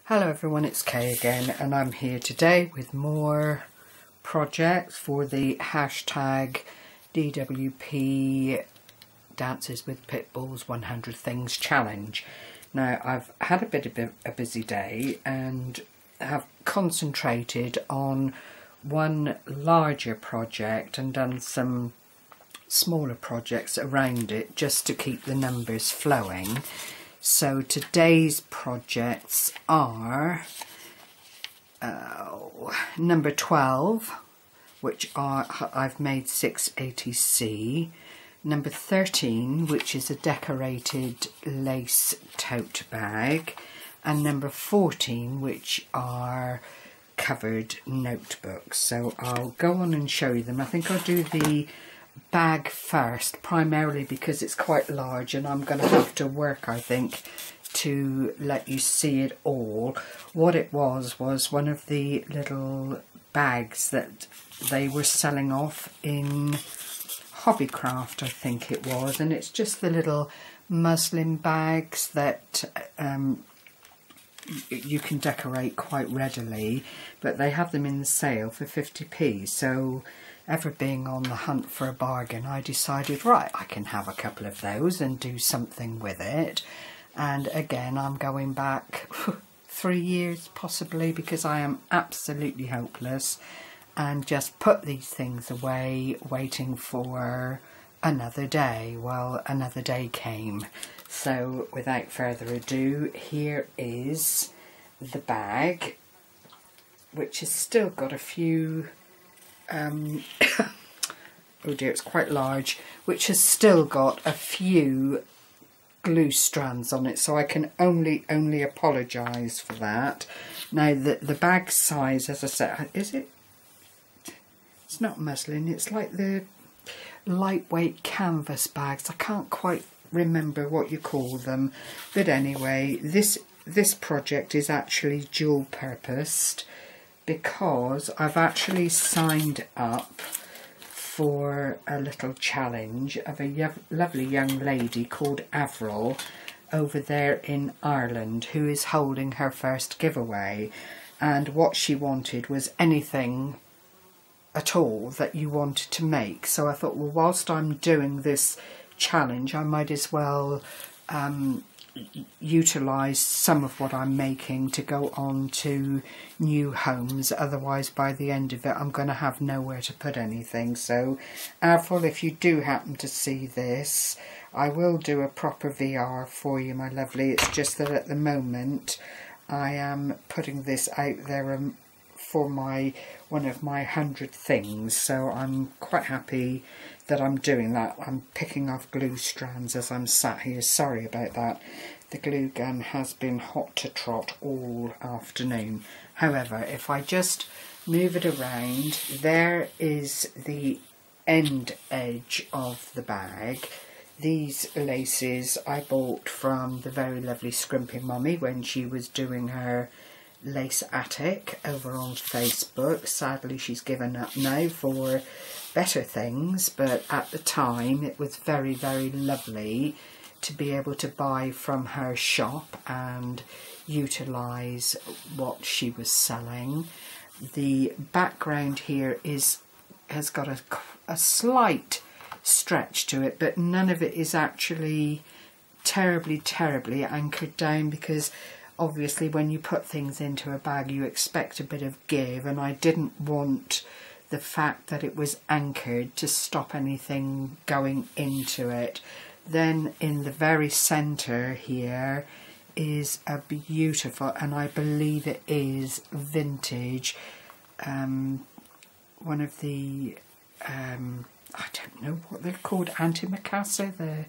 Hello everyone, it's Kay again, and I'm here today with more projects for the hashtag DWP Dances with Pitbulls 100 Things Challenge. Now, I've had a bit of a busy day and have concentrated on one larger project and done some smaller projects around it just to keep the numbers flowing. So today's projects are number 12, which are I've made 6 A.T.C, number 13, which is a decorated lace tote bag, and number 14, which are covered notebooks. So I'll go on and show you them. I think I'll do the bag first, primarily because it's quite large and I'm going to have to work, I think, to let you see it all. What it was one of the little bags that they were selling off in Hobbycraft, I think it was, and it's just the little muslin bags that you can decorate quite readily, but they have them in the sale for 50p. So ever being on the hunt for a bargain, I decided, right, I can have a couple of those and do something with it. And again, I'm going back 3 years possibly, because I am absolutely hopeless and just put these things away waiting for another day. Well, another day came. So without further ado, here is the bag, which has still got a few oh dear, it's quite large, which has still got a few glue strands on it, so I can only apologise for that. Now the bag size, as I said, it's not muslin, it's like the lightweight canvas bags. I can't quite remember what you call them, but anyway, this project is actually dual purposed, because I've actually signed up for a little challenge of a lovely young lady called Avril over there in Ireland, who is holding her first giveaway, and what she wanted was anything at all that you wanted to make. So I thought, well, whilst I'm doing this challenge, I might as well utilise some of what I'm making to go on to new homes. Otherwise, by the end of it, I'm going to have nowhere to put anything. So, Avril, if you do happen to see this, I will do a proper VR for you, my lovely. It's just that at the moment, I am putting this out there for one of my 100 things. So I'm quite happy that I'm doing that. I'm picking off glue strands as I'm sat here. Sorry about that. The glue gun has been hot to trot all afternoon. However, if I just move it around, there is the end edge of the bag. These laces I bought from the very lovely Scrimping Mummy when she was doing her lace attic over on Facebook. Sadly, she's given up now for better things, but at the time it was very, very lovely to be able to buy from her shop and utilise what she was selling. The background here has got a slight stretch to it, but none of it is actually terribly anchored down, because obviously when you put things into a bag you expect a bit of give, and I didn't want the fact that it was anchored to stop anything going into it. Then in the very centre here is a beautiful, and I believe it is vintage, one of the I don't know what they're called, antimacassar, the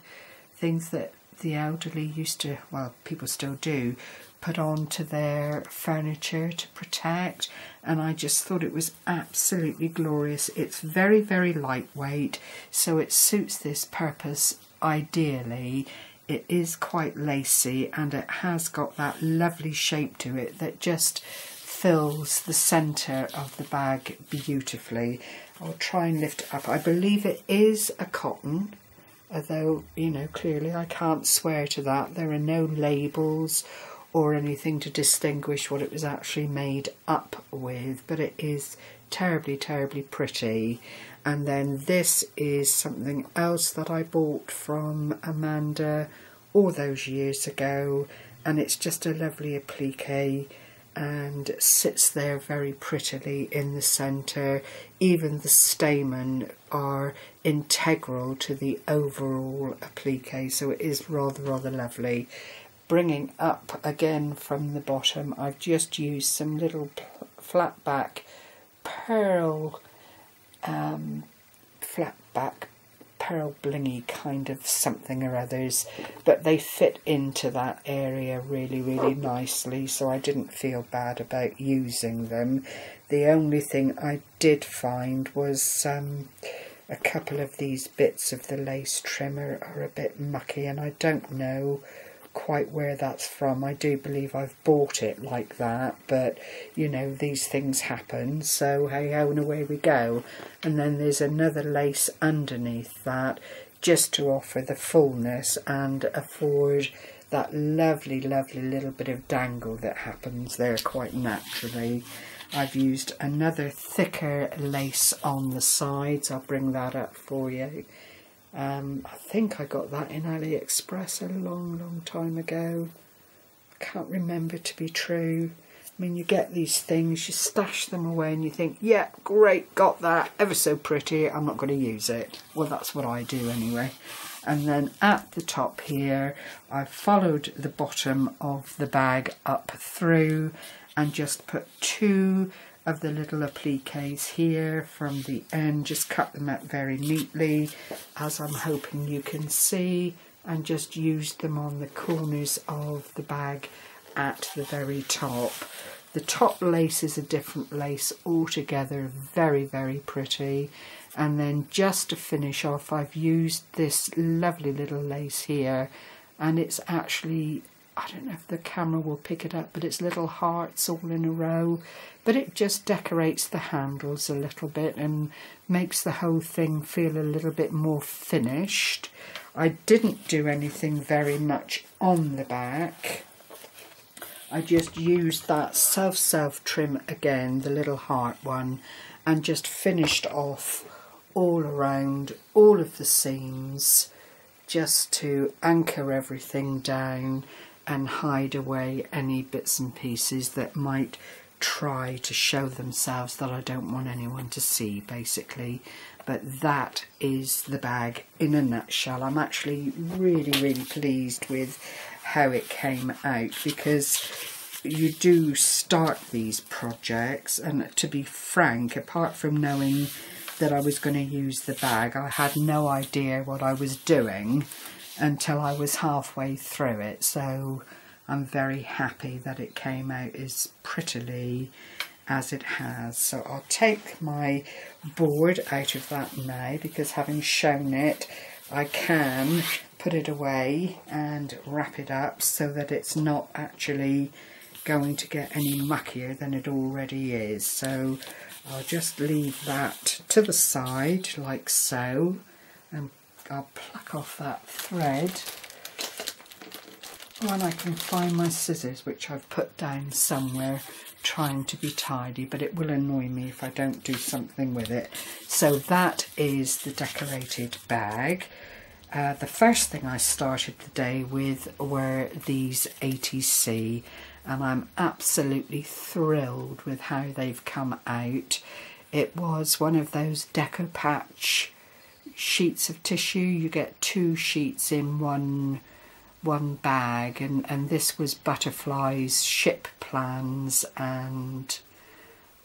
things that the elderly used to, well, people still do, put onto their furniture to protect, and I just thought it was absolutely glorious. It's very, very lightweight, so it suits this purpose ideally. It is quite lacy, and it has got that lovely shape to it that just fills the centre of the bag beautifully. I'll try and lift it up. I believe it is a cotton, although, you know, clearly I can't swear to that. There are no labels or anything to distinguish what it was actually made up with, but it is terribly, terribly pretty. And then this is something else that I bought from Amanda all those years ago, and it's just a lovely applique and sits there very prettily in the centre. Even the stamen are integral to the overall applique, so it is rather, rather lovely. Bringing up again from the bottom, I've just used some little flat back pearl, pearl blingy kind of something or others, but they fit into that area really, really nicely, so I didn't feel bad about using them. The only thing I did find was a couple of these bits of the lace trimmer are a bit mucky, and I don't know quite where that's from. I do believe I've bought it like that, but you know, these things happen, so hey ho, and away we go. And then there's another lace underneath that, just to offer the fullness and afford that lovely, lovely little bit of dangle that happens there quite naturally. I've used another thicker lace on the sides. I'll bring that up for you. I think I got that in AliExpress a long, long time ago. I can't remember to be true. I mean, you get these things, you stash them away and you think, yeah, great, got that, ever so pretty, I'm not going to use it. Well, that's what I do anyway. And then at the top here, I've followed the bottom of the bag up through and just put two of the little appliques here from the end, just cut them out very neatly, as I'm hoping you can see, and just used them on the corners of the bag at the very top. The top lace is a different lace altogether, very, very pretty. And then just to finish off, I've used this lovely little lace here, and it's actually, I don't know if the camera will pick it up, but it's little hearts all in a row, but it just decorates the handles a little bit and makes the whole thing feel a little bit more finished. I didn't do anything very much on the back. I just used that self trim again, the little heart one, and just finished off all around all of the seams, just to anchor everything down and hide away any bits and pieces that might try to show themselves that I don't want anyone to see, basically. But that is the bag in a nutshell. I'm actually really, really pleased with how it came out, because you do start these projects, and to be frank, apart from knowing that I was going to use the bag, I had no idea what I was doing until I was halfway through it. So I'm very happy that it came out as prettily as it has. So I'll take my board out of that now, because having shown it, I can put it away and wrap it up so that it's not actually going to get any muckier than it already is. So I'll just leave that to the side like so, and I'll pluck off that thread when I can find my scissors, which I've put down somewhere trying to be tidy, but it will annoy me if I don't do something with it. So that is the decorated bag. The first thing I started the day with were these A.T.C, and I'm absolutely thrilled with how they've come out. It was one of those Deco Patch sheets of tissue. You get 2 sheets in one bag, and this was butterflies, ship plans, and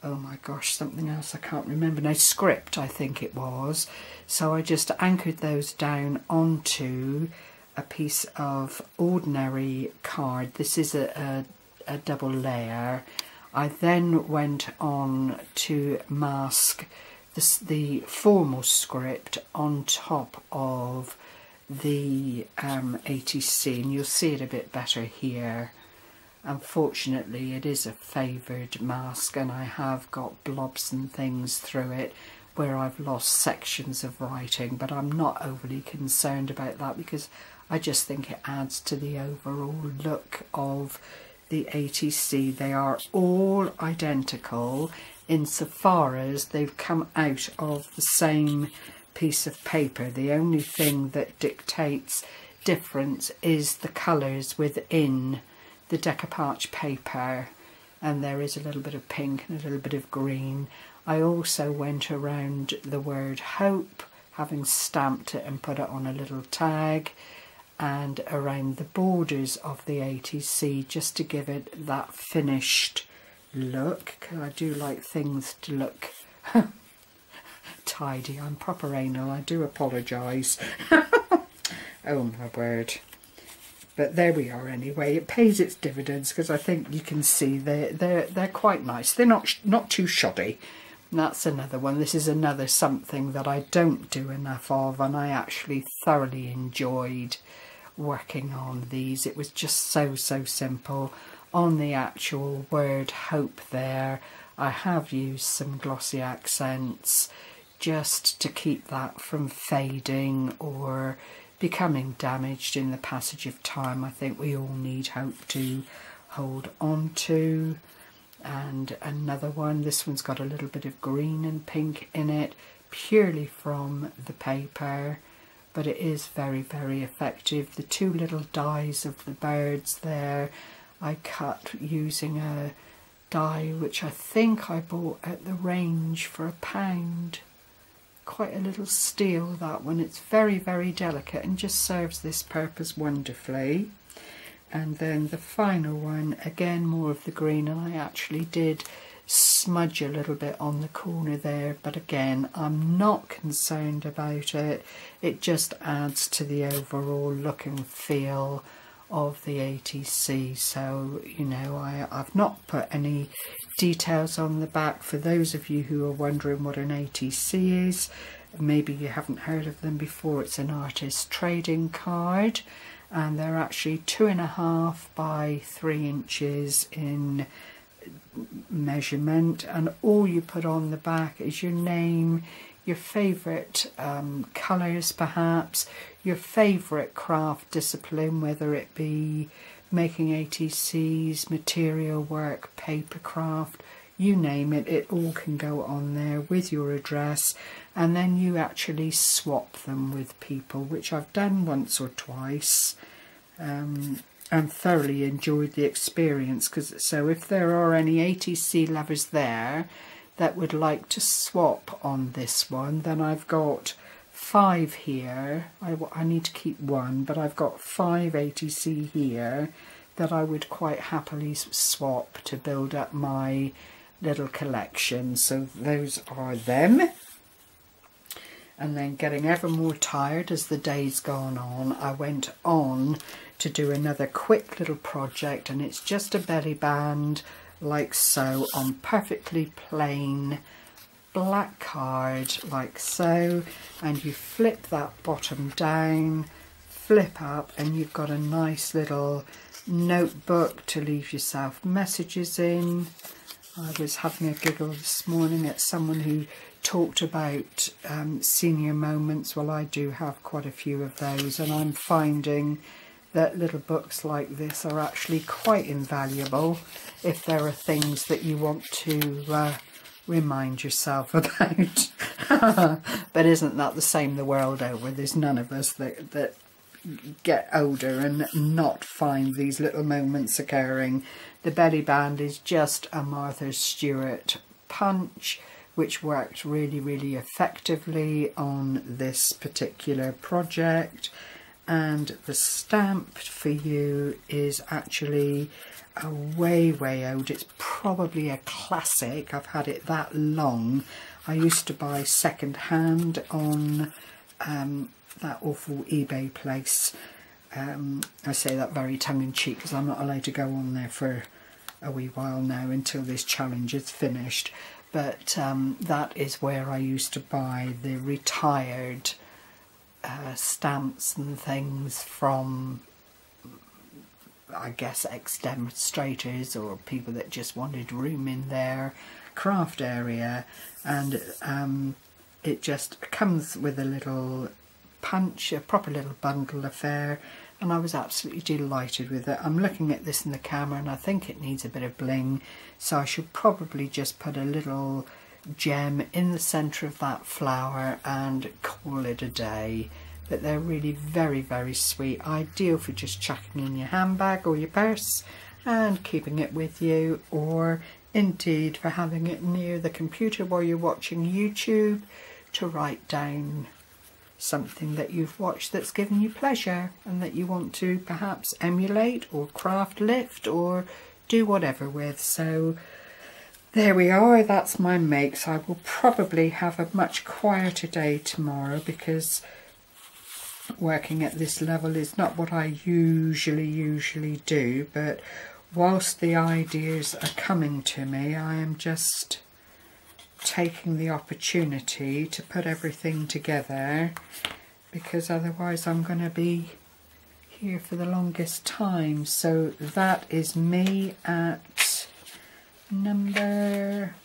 oh my gosh, something else I can't remember now, script I think it was. So I just anchored those down onto a piece of ordinary card. This is a double layer. I then went on to mask the formal script on top of the A.T.C, and you'll see it a bit better here. Unfortunately, it is a favoured mask, and I have got blobs and things through it where I've lost sections of writing, but I'm not overly concerned about that, because I just think it adds to the overall look of the A.T.C. They are all identical insofar as they've come out of the same piece of paper. The only thing that dictates difference is the colours within the decoupage paper, and there is a little bit of pink and a little bit of green. I also went around the word hope, having stamped it and put it on a little tag, and around the borders of the A.T.C. just to give it that finished look, because I do like things to look tidy. I'm proper anal, I do apologise. Oh my word. But there we are anyway. It pays its dividends, because I think you can see they're quite nice. They're not too shoddy. And that's another one. This is another something that I don't do enough of, and I actually thoroughly enjoyed working on these. It was just so simple. On the actual word hope there, I have used some glossy accents just to keep that from fading or becoming damaged in the passage of time. I think we all need hope to hold on to. And another one, this one's got a little bit of green and pink in it, purely from the paper, but it is very effective. The two little dies of the birds there, I cut using a die which I think I bought at the range for £1. Quite a little steel, that one. It's very delicate and just serves this purpose wonderfully. And then the final one, again more of the green, and I actually did smudge a little bit on the corner there, but again I'm not concerned about it. It just adds to the overall look and feel of the A.T.C. So, you know, I've not put any details on the back. For those of you who are wondering what an A.T.C. is, maybe you haven't heard of them before, it's an artist trading card, and they're actually 2.5 by 3 inches in measurement, and all you put on the back is your name, your favourite colours perhaps, your favourite craft discipline, whether it be making ATCs, material work, paper craft, you name it, it all can go on there with your address, and then you actually swap them with people, which I've done once or twice, and thoroughly enjoyed the experience. So if there are any ATC lovers there that would like to swap on this one, then I've got 5 here. I need to keep 1, but I've got 5 ATC here that I would quite happily swap to build up my little collection. So those are them. And then, getting ever more tired as the day's gone on, I went on to do another quick little project, and it's just a belly band like so on perfectly plain black card like so, and you flip that bottom down, flip up, and you've got a nice little notebook to leave yourself messages in. I was having a giggle this morning at someone who talked about senior moments. Well, I do have quite a few of those, and I'm finding that little books like this are actually quite invaluable if there are things that you want to remind yourself about. But isn't that the same the world over? There's none of us that get older and not find these little moments occurring. The belly band is just a Martha Stewart punch, which worked really effectively on this particular project. And the stamp for you is actually a way old. It's probably a classic. I've had it that long. I used to buy second hand on that awful eBay place. I say that very tongue-in-cheek because I'm not allowed to go on there for a wee while now until this challenge is finished. But that is where I used to buy the retired stamps and things from, I guess, ex-demonstrators or people that just wanted room in their craft area. And it just comes with a little punch, a proper little bundle affair, and I was absolutely delighted with it. I'm looking at this in the camera and I think it needs a bit of bling, so I should probably just put a little gem in the centre of that flower and call it a day. But they're really very, very sweet, ideal for just chucking in your handbag or your purse and keeping it with you, or indeed for having it near the computer while you're watching YouTube to write down something that you've watched that's given you pleasure and that you want to perhaps emulate or craft lift or do whatever with. So there we are, that's my makes. I will probably have a much quieter day tomorrow because working at this level is not what I usually do, but whilst the ideas are coming to me, I am just taking the opportunity to put everything together, because otherwise I'm going to be here for the longest time. So that is me at number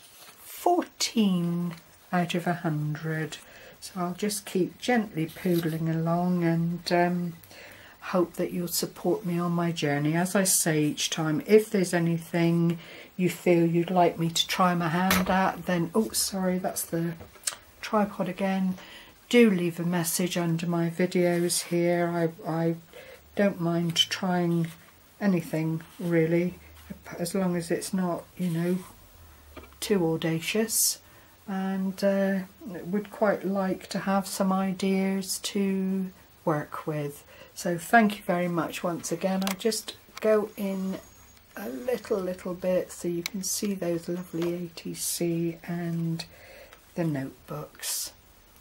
14 out of 100. So I'll just keep gently poodling along and hope that you'll support me on my journey. As I say each time, if there's anything you feel you'd like me to try my hand at, then, oh sorry, that's the tripod again, do leave a message under my videos here. I don't mind trying anything really, as long as it's not, you know, too audacious, and would quite like to have some ideas to work with. So thank you very much once again. I'll just go in a little bit so you can see those lovely A.T.C and the notebooks.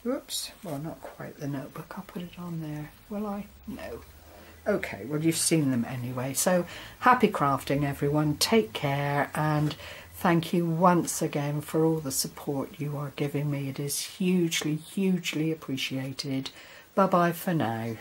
Whoops, well, not quite the notebook. I'll put it on there. Will I? No. Okay, well, you've seen them anyway. So happy crafting, everyone. Take care, and thank you once again for all the support you are giving me. It is hugely appreciated. Bye-bye for now.